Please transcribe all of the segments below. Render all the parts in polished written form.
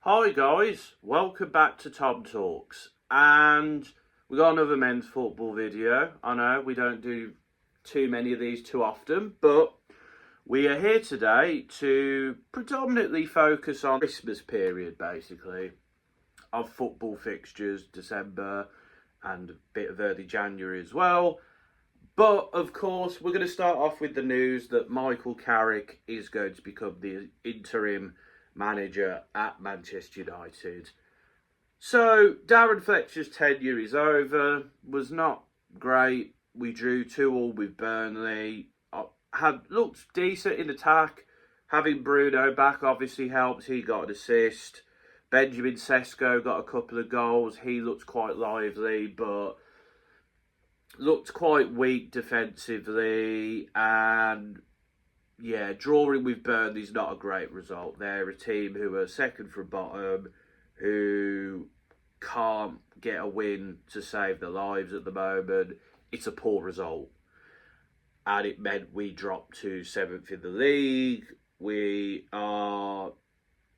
Hi guys, welcome back to Tom Talks, and we got another men's football video. I know we don't do too many of these too often, but we are here today to predominantly focus on Christmas period, basically, of football fixtures, December and a bit of early January as well. But of course, we're going to start off with the news that Micheal Carrick is going to become the interim manager at Manchester United. So Darren Fletcher's tenure is over. Was not great. We drew 2-2 with Burnley. Had looked decent in attack. Having Bruno back obviously helped. He got an assist. Benjamin Sesko got a couple of goals. He looked quite lively, but looked quite weak defensively. And yeah, drawing with Burnley's not a great result. They're a team who are second from bottom, who can't get a win to save their lives at the moment. It's a poor result. And it meant we dropped to 7th in the league. We are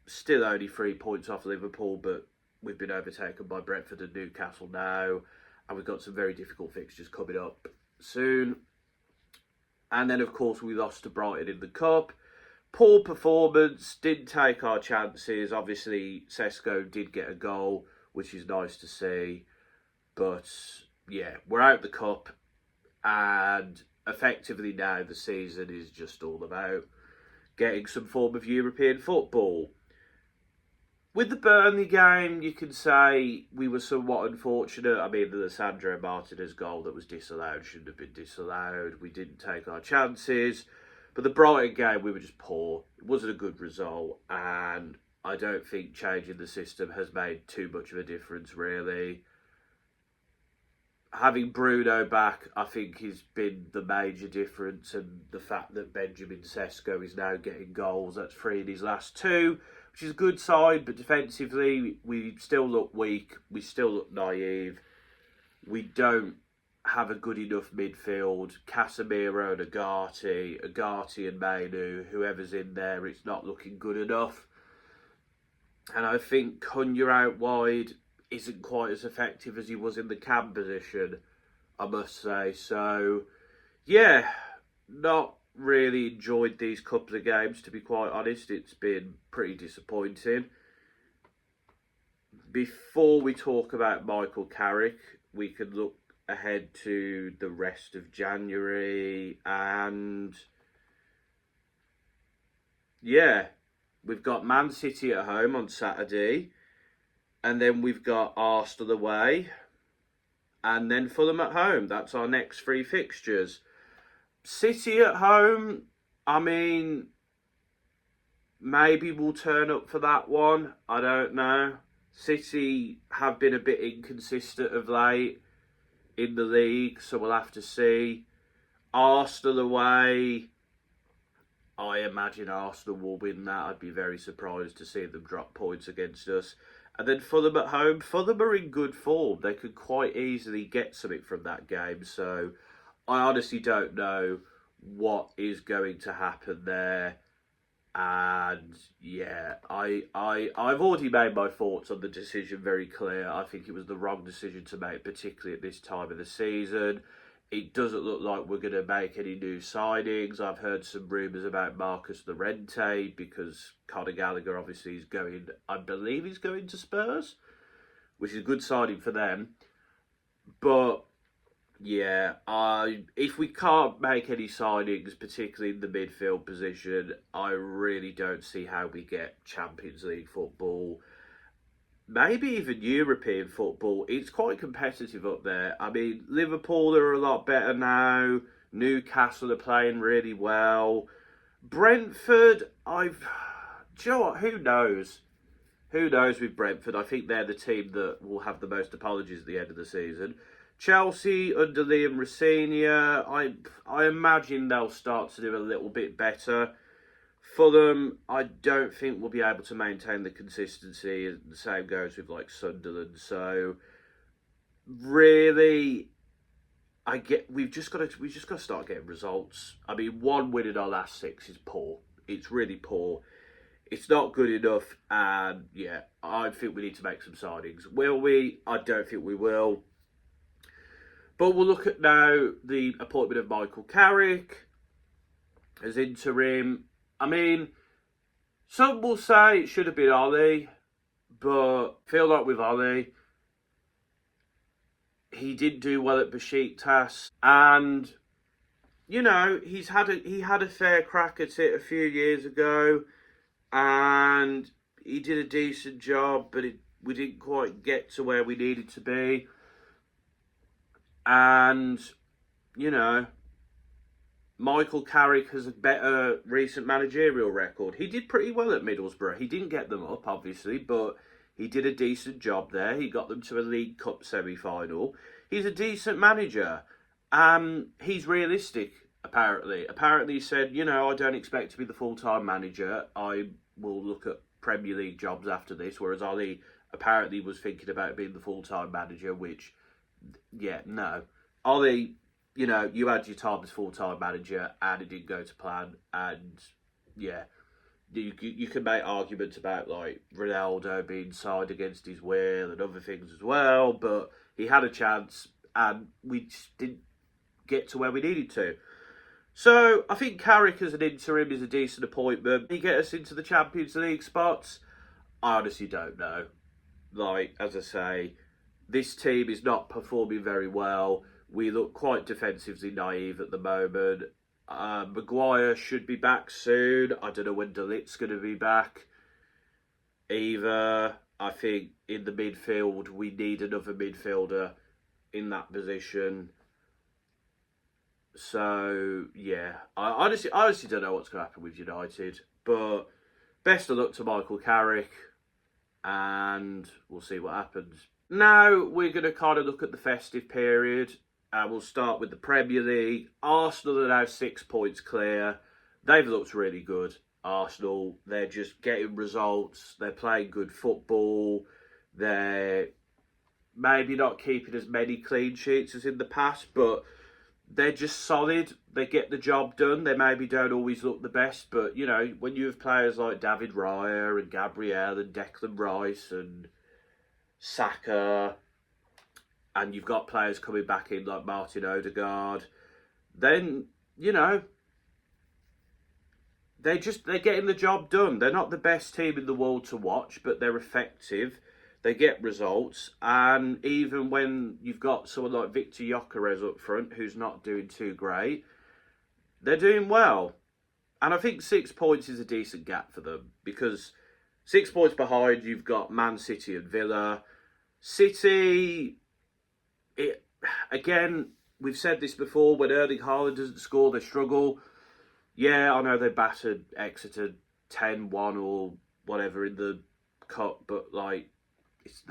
still only 3 points off Liverpool, but we've been overtaken by Brentford and Newcastle now. And we've got some very difficult fixtures coming up soon. And then, of course, we lost to Brighton in the Cup. Poor performance, didn't take our chances. Obviously, Sesko did get a goal, which is nice to see. But, yeah, we're out the Cup. And effectively now the season is just all about getting some form of European football. With the Burnley game, you can say we were somewhat unfortunate. I mean, the Lisandro Martinez goal that was disallowed shouldn't have been disallowed. We didn't take our chances. But the Brighton game, we were just poor. It wasn't a good result. And I don't think changing the system has made too much of a difference, really. Having Bruno back, I think, has been the major difference. And the fact that Benjamin Sesko is now getting goals, that's 3 in his last 2. Which is a good side, but defensively, we still look weak. We still look naive. We don't have a good enough midfield. Casemiro and Agati and Mainu, whoever's in there, it's not looking good enough. And I think Cunha out wide isn't quite as effective as he was in the cam position, I must say. So, yeah, not really enjoyed these couple of games, to be quite honest. It's been pretty disappointing. Before we talk about Micheal Carrick, we can look ahead to the rest of January. And yeah, we've got Man City at home on Saturday. And then we've got Arsenal away. And then Fulham at home. That's our next 3 fixtures. City at home, I mean, maybe we'll turn up for that one. I don't know. City have been a bit inconsistent of late in the league, so we'll have to see. Arsenal away, I imagine Arsenal will win that. I'd be very surprised to see them drop points against us. And then Fulham at home. Fulham are in good form. They could quite easily get something from that game, so I honestly don't know what is going to happen there. And yeah, I've already made my thoughts on the decision very clear. I think it was the wrong decision to make, particularly at this time of the season. It doesn't look like we're going to make any new signings. I've heard some rumours about Marcus Llorente because Conor Gallagher obviously is going, I believe he's going to Spurs, which is a good signing for them. But yeah, if we can't make any signings, particularly in the midfield position, I really don't see how we get Champions League football. Maybe even European football. It's quite competitive up there. I mean, Liverpool are a lot better now. Newcastle are playing really well. Brentford, do you know what? Who knows? Who knows with Brentford? I think they're the team that will have the most apologies at the end of the season. Chelsea under Liam Rosenior, I imagine they'll start to do a little bit better. Fulham, I don't think we'll be able to maintain the consistency. The same goes with like Sunderland. So really, we've just got to start getting results. I mean, 1 win in our last 6 is poor. It's really poor. It's not good enough, and yeah, I think we need to make some signings. Will we? I don't think we will. But we'll look at now the appointment of Micheal Carrick as interim. I mean, some will say it should have been Ollie, but I feel like with Ollie, he didn't do well at Besiktas, and you know he had a fair crack at it a few years ago, and he did a decent job, but we didn't quite get to where we needed to be. And you know, Micheal Carrick has a better recent managerial record. He did pretty well at Middlesbrough. He didn't get them up, obviously, but he did a decent job there. He got them to a League Cup semi-final. He's a decent manager. He's realistic, apparently. Apparently he said, you know, I don't expect to be the full-time manager. I will look at Premier League jobs after this, whereas Ollie apparently was thinking about being the full-time manager, which, yeah, no. Ollie, you know, you had your time as full-time manager and it didn't go to plan. And, yeah, you can make arguments about, like, Ronaldo being signed against his will and other things as well. But he had a chance and we just didn't get to where we needed to. So, I think Carrick as an interim is a decent appointment. Can he get us into the Champions League spots? I honestly don't know. Like, as I say, this team is not performing very well. We look quite defensively naive at the moment. Maguire should be back soon. I don't know when De Ligt's going to be back either. I think in the midfield, we need another midfielder in that position. So, yeah. I honestly don't know what's going to happen with United. But best of luck to Micheal Carrick. And we'll see what happens. Now, we're going to kind of look at the festive period. We'll start with the Premier League. Arsenal are now 6 points clear. They've looked really good, Arsenal. They're just getting results. They're playing good football. They're maybe not keeping as many clean sheets as in the past, but they're just solid. They get the job done. They maybe don't always look the best, but, you know, when you have players like David Raya and Gabriel and Declan Rice and Saka, and you've got players coming back in like Martin Odegaard, then, you know, they're getting the job done. They're not the best team in the world to watch, but they're effective. They get results. And even when you've got someone like Victor Gyökeres up front, who's not doing too great, they're doing well. And I think 6 points is a decent gap for them, because 6 points behind, you've got Man City and Villa. City, again, we've said this before, when Erling Haaland doesn't score, they struggle. Yeah, I know they battered Exeter 10-1 or whatever in the cup, but, like, it's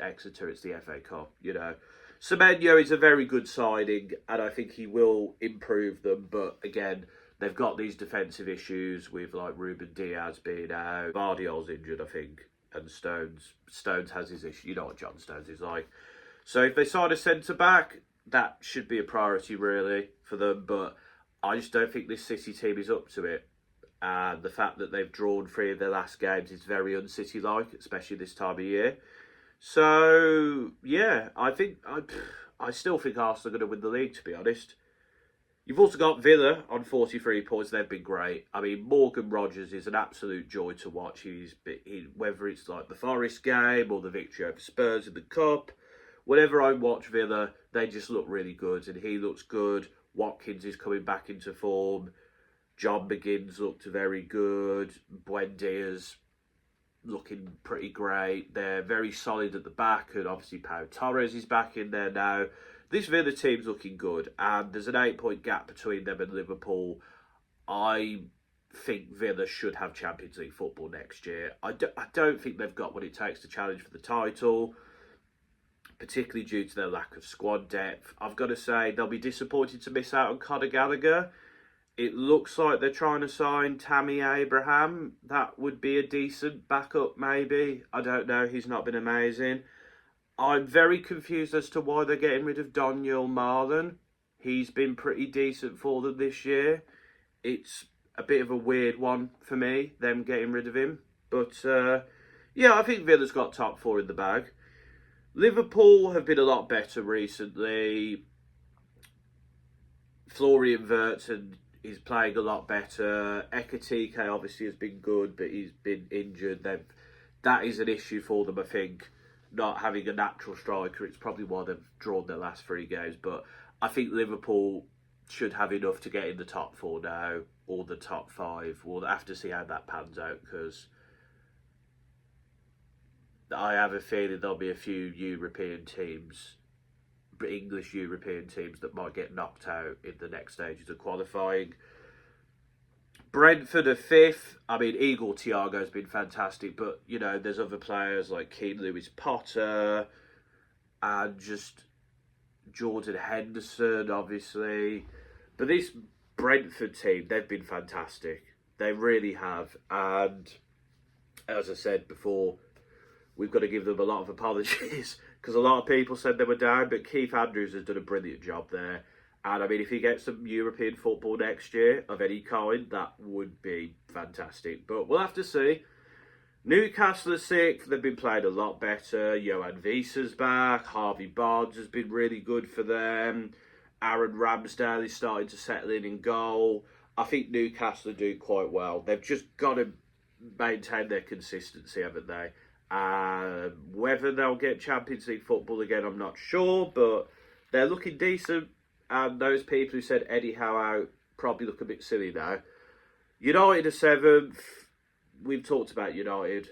Exeter, it's the FA Cup, you know. Semenyo is a very good signing, and I think he will improve them, but again, they've got these defensive issues with, like, Ruben Diaz being out. Vardiol's injured, I think, and Stones has his issue. You know what John Stones is like. So if they sign a centre-back, that should be a priority, really, for them, but I just don't think this City team is up to it. And the fact that they've drawn 3 of their last games is very un-City-like, especially this time of year. So, yeah, I still think Arsenal are going to win the league, to be honest. You've also got Villa on 43 points. They've been great. I mean, Morgan Rogers is an absolute joy to watch. Whether it's like the Forest game or the victory over Spurs in the Cup, whenever I watch Villa, they just look really good. And he looks good. Watkins is coming back into form. John McGinn's looked very good. Buendia's looking pretty great. They're very solid at the back, and obviously Pau Torres is back in there now. This Villa team's looking good, and there's an 8-point gap between them and Liverpool. I think Villa should have Champions League football next year. I don't think they've got what it takes to challenge for the title, particularly due to their lack of squad depth. I've got to say, they'll be disappointed to miss out on Conor Gallagher. It looks like they're trying to sign Tammy Abraham. That would be a decent backup, maybe. I don't know. He's not been amazing. I'm very confused as to why they're getting rid of Daniel Marlon. He's been pretty decent for them this year. It's a bit of a weird one for me, them getting rid of him. But yeah, I think Villa's got top 4 in the bag. Liverpool have been a lot better recently. Florian Wirtz is playing a lot better. Ekatike obviously has been good, but he's been injured. That is an issue for them, I think. Not having a natural striker, it's probably why they've drawn their last 3 games. But I think Liverpool should have enough to get in the top 4 now, or the top 5. We'll have to see how that pans out, because I have a feeling there'll be a few European teams, English European teams, that might get knocked out in the next stages of qualifying. Brentford are 5th. I mean, Igor Thiago's been fantastic, but, you know, there's other players like Keane Lewis Potter and just Jordan Henderson, obviously. But this Brentford team, they've been fantastic. They really have. And as I said before, we've got to give them a lot of apologies, because a lot of people said they were down, but Keith Andrews has done a brilliant job there. And I mean, if he gets some European football next year of any kind, that would be fantastic. But we'll have to see. Newcastle are 6th. They've been playing a lot better. Johan Wieser's back. Harvey Barnes has been really good for them. Aaron Ramsdale is starting to settle in goal. I think Newcastle are doing quite well. They've just got to maintain their consistency, haven't they? Whether they'll get Champions League football again, I'm not sure, but they're looking decent. And those people who said Eddie Howe out probably look a bit silly now. United are 7th. We've talked about United.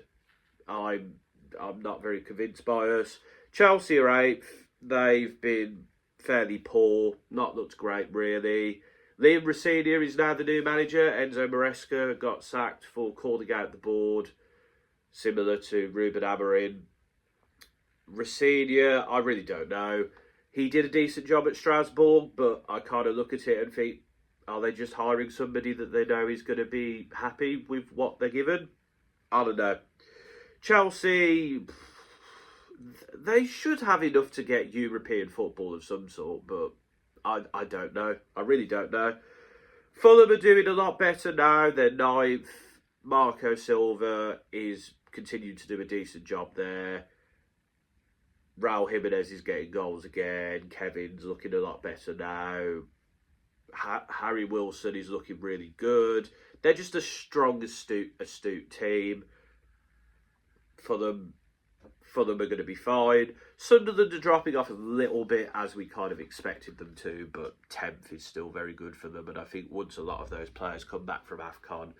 I'm not very convinced by us. Chelsea are 8th. They've been fairly poor. Not looked great, really. Liam Rosenior is now the new manager. Enzo Maresca got sacked for calling out the board, similar to Ruben Amorim. Rosenior, I really don't know. He did a decent job at Strasbourg, but I kind of look at it and think, are they just hiring somebody that they know is going to be happy with what they're given? I don't know. Chelsea, they should have enough to get European football of some sort, but I don't know. I really don't know. Fulham are doing a lot better now. They're 9th. Marco Silva is continuing to do a decent job there. Raul Jimenez is getting goals again. Kevin's looking a lot better now. Harry Wilson is looking really good. They're just a strong, astute team. Fulham are going to be fine. Sunderland are dropping off a little bit, as we kind of expected them to, but 10th is still very good for them. And I think once a lot of those players come back from AFCON,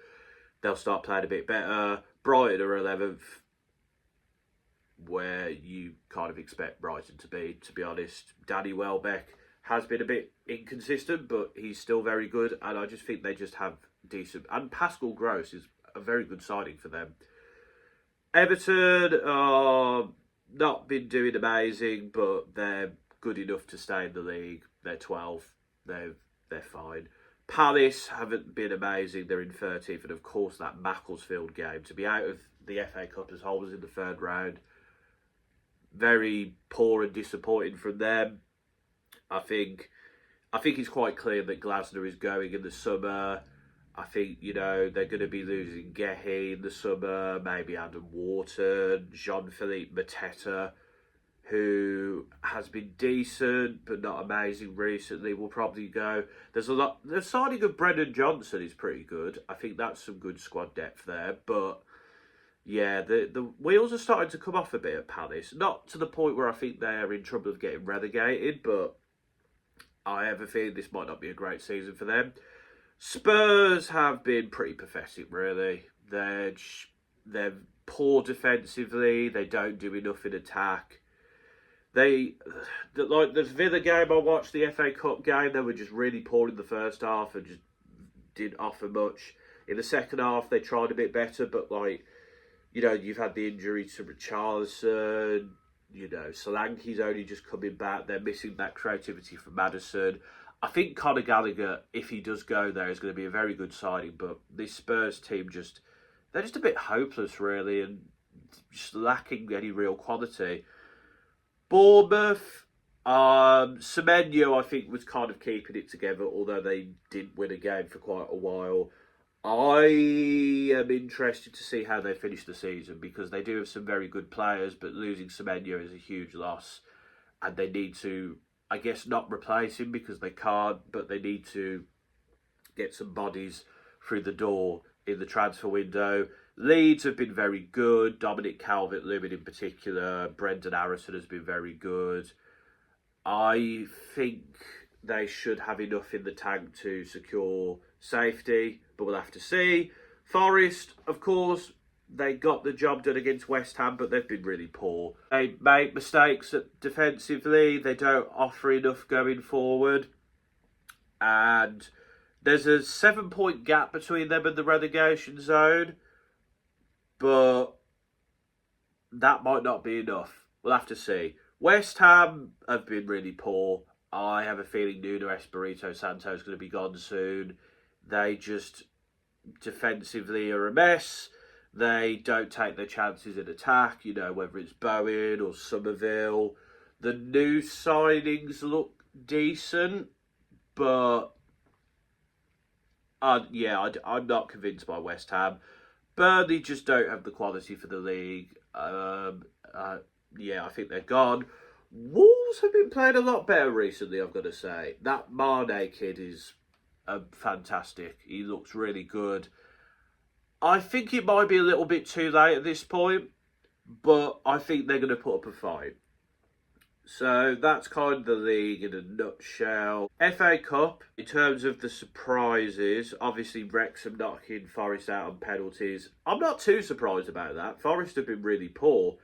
they'll start playing a bit better. Brighton are 11th, where you kind of expect Brighton to be honest. Danny Welbeck has been a bit inconsistent, but he's still very good, and I just think they just have decent... And Pascal Gross is a very good signing for them. Everton are not been doing amazing, but they're good enough to stay in the league. They're 12th. They're fine. Palace haven't been amazing. They're in 13th, and of course that Macclesfield game, to be out of the FA Cup as holders in the 3rd round, very poor and disappointing from them. I think it's quite clear that Glasner is going in the summer. I think, you know, they're going to be losing Gehi in the summer, maybe Adam Wharton, Jean-Philippe Mateta, who has been decent but not amazing recently, will probably go. The signing of Brendan Johnson is pretty good. I think that's some good squad depth there, but yeah, the wheels are starting to come off a bit at Palace. Not to the point where I think they're in trouble of getting relegated, but I have a feeling this might not be a great season for them. Spurs have been pretty pathetic, really. They're poor defensively. They don't do enough in attack. Like the Villa game I watched, the FA Cup game, they were just really poor in the first half and just didn't offer much. In the second half, they tried a bit better, but like, you know, you've had the injury to Richarlison. You know, Solanke's only just coming back. They're missing that creativity from Maddison. I think Conor Gallagher, if he does go there, is going to be a very good signing. But this Spurs team they're just a bit hopeless, really, and just lacking any real quality. Bournemouth, Semenyo, I think, was kind of keeping it together, although they didn't win a game for quite a while. I am interested to see how they finish the season because they do have some very good players, but losing Semenyo is a huge loss. And they need to, I guess, not replace him because they can't, but they need to get some bodies through the door in the transfer window. Leeds have been very good. Dominic Calvert-Lewin in particular. Brendan Harrison has been very good. I think they should have enough in the tank to secure safety, but we'll have to see. Forest, of course, they got the job done against West Ham, but they've been really poor. They make mistakes defensively. They don't offer enough going forward. And there's a 7-point gap between them and the relegation zone, but that might not be enough. We'll have to see. West Ham have been really poor. I have a feeling Nuno Espirito Santo is going to be gone soon. They just defensively are a mess. They don't take their chances in attack, you know, whether it's Bowen or Somerville. The new signings look decent, but I'm not convinced by West Ham. Burnley just don't have the quality for the league. I think they're gone. Wolves have been playing a lot better recently, I've got to say. That Mane kid is fantastic. He looks really good. I think it might be a little bit too late at this point, but I think they're going to put up a fight. So that's kind of the league in a nutshell. FA Cup, in terms of the surprises, obviously Wrexham knocking Forest out on penalties. I'm not too surprised about that. Forest have been really poor,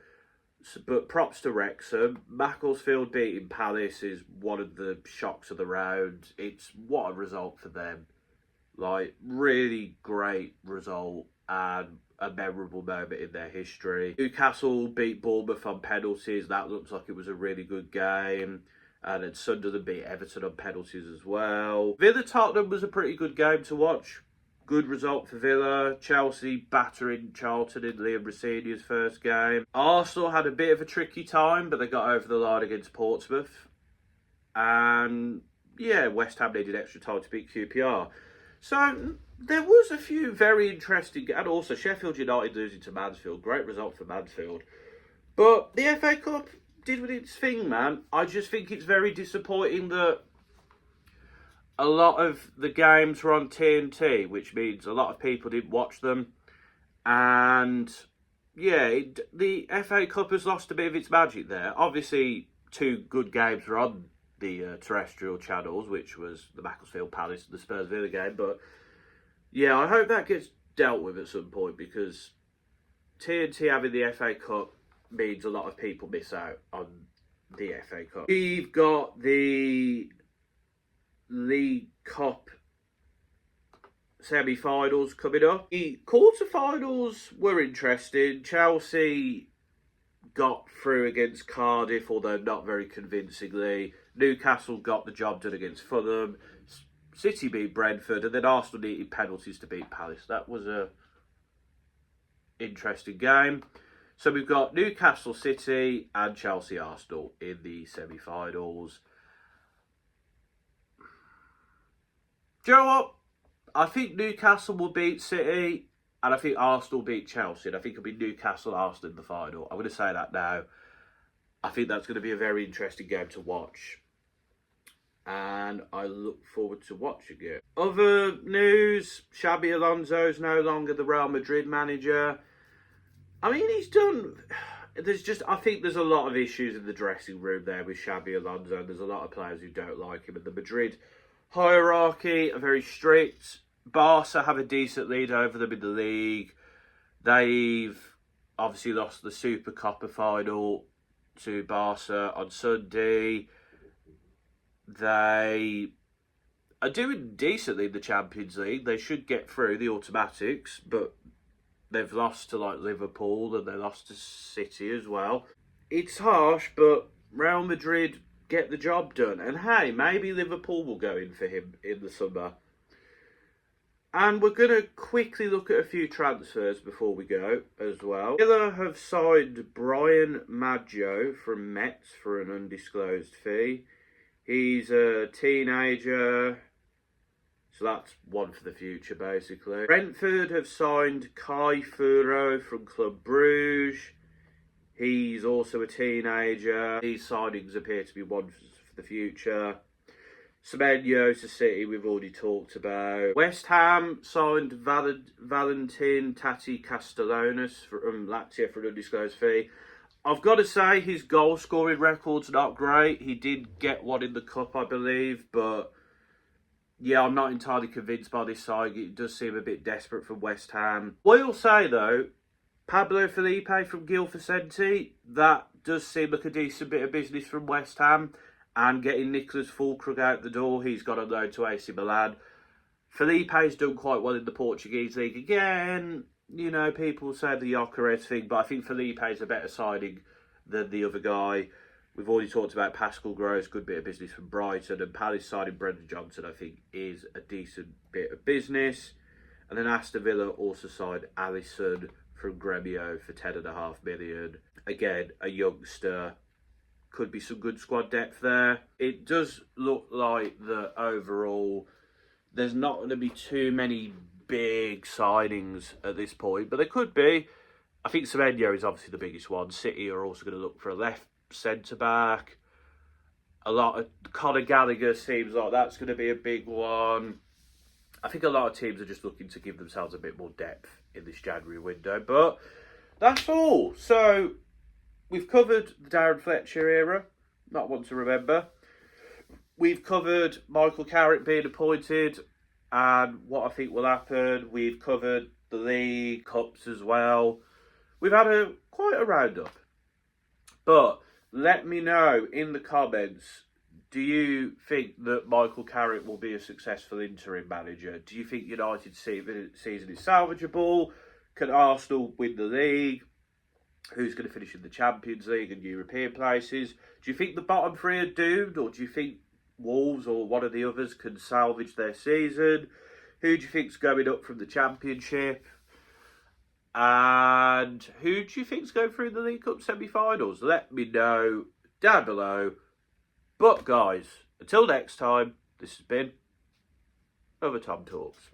but props to Wrexham. Macclesfield beating Palace is one of the shocks of the round. It's what a result for them. Like, really great result and a memorable moment in their history. Newcastle beat Bournemouth on penalties. That looks like it was a really good game. And then Sunderland beat Everton on penalties as well. Villa-Tottenham was a pretty good game to watch. Good result for Villa. Chelsea battering Charlton in Liam Rossini's first game. Arsenal had a bit of a tricky time, but they got over the line against Portsmouth. And yeah, West Ham needed extra time to beat QPR. So there was a few very interesting, and also Sheffield United losing to Mansfield. Great result for Mansfield. But the FA Cup did with its thing, man. I just think it's very disappointing that a lot of the games were on TNT, which means a lot of people didn't watch them. And yeah, the FA Cup has lost a bit of its magic there. Obviously, 2 good games were on the terrestrial channels, which was the Macclesfield Palace and the Spurs Villa game. But yeah, I hope that gets dealt with at some point, because TNT having the FA Cup means a lot of people miss out on the FA Cup. We've got the League Cup semi-finals coming up. The quarter-finals were interesting. Chelsea got through against Cardiff, although not very convincingly. Newcastle got the job done against Fulham. City beat Brentford, and then Arsenal needed penalties to beat Palace. That was a interesting game. So we've got Newcastle City and Chelsea Arsenal in the semi-finals. Do you know what? I think Newcastle will beat City, and I think Arsenal will beat Chelsea. And I think it'll be Newcastle Arsenal in the final. I'm going to say that now. I think that's going to be a very interesting game to watch, and I look forward to watching it. Other news, Xabi Alonso's no longer the Real Madrid manager. I mean, he's done... I think there's a lot of issues in the dressing room there with Xabi Alonso. There's a lot of players who don't like him. And the Madrid hierarchy are very strict. Barca have a decent lead over them in the league. They've obviously lost the Super Copa final to Barca on Sunday. They are doing decently in the Champions League. They should get through the automatics, but they've lost to like Liverpool, and they lost to City as well. It's harsh, but Real Madrid get the job done. And hey, maybe Liverpool will go in for him in the summer. And we're going to quickly look at a few transfers before we go as well. Villa have signed Brian Maggio from Metz for an undisclosed fee. He's a teenager, So that's one for the future, basically. Brentford have signed Kai Furo from Club Bruges. He's also a teenager. These signings appear to be one for the future. Semenyo to City, we've already talked about. West Ham signed Valentin Tati Castellanos from Lazio for an undisclosed fee. I've got to say, his goal-scoring record's not great. He did get one in the Cup, I believe, but yeah, I'm not entirely convinced by this side. It does seem a bit desperate from West Ham. We'll say, though, Pablo Felipe from Gil Vicente, that does seem like a decent bit of business from West Ham. And getting Nicholas Fulkrug out the door, he's got a loan to AC Milan. Felipe's done quite well in the Portuguese league again. You know, people say the Gyökeres thing, but I think Felipe's a better signing than the other guy. We've already talked about Pascal Gross, good bit of business from Brighton. And Palace signing Brendan Johnson, I think, is a decent bit of business. And then Aston Villa also signed Alisson from Gremio for £10.5 million. Again, a youngster. Could be some good squad depth there. It does look like that overall there's not going to be too many big signings at this point, but there could be. I think Semenyo is obviously the biggest one. City are also going to look for a left centre-back. A lot of Conor Gallagher seems like that's going to be a big one. I think a lot of teams are just looking to give themselves a bit more depth in this January window, but that's all. So we've covered the Darren Fletcher era, not one to remember. We've covered Micheal Carrick being appointed and what I think will happen. We've covered the league, cups as well. We've had quite a roundup. But let me know in the comments, do you think that Micheal Carrick will be a successful interim manager? Do you think United's season is salvageable? Can Arsenal win the league? Who's going to finish in the Champions League and European places? Do you think the bottom three are doomed, or do you think Wolves or one of the others can salvage their season? Who do you think's going up from the Championship? And who do you think's going through the League Cup semi-finals? Let me know down below. But guys, until next time, this has been Other Tom Talks.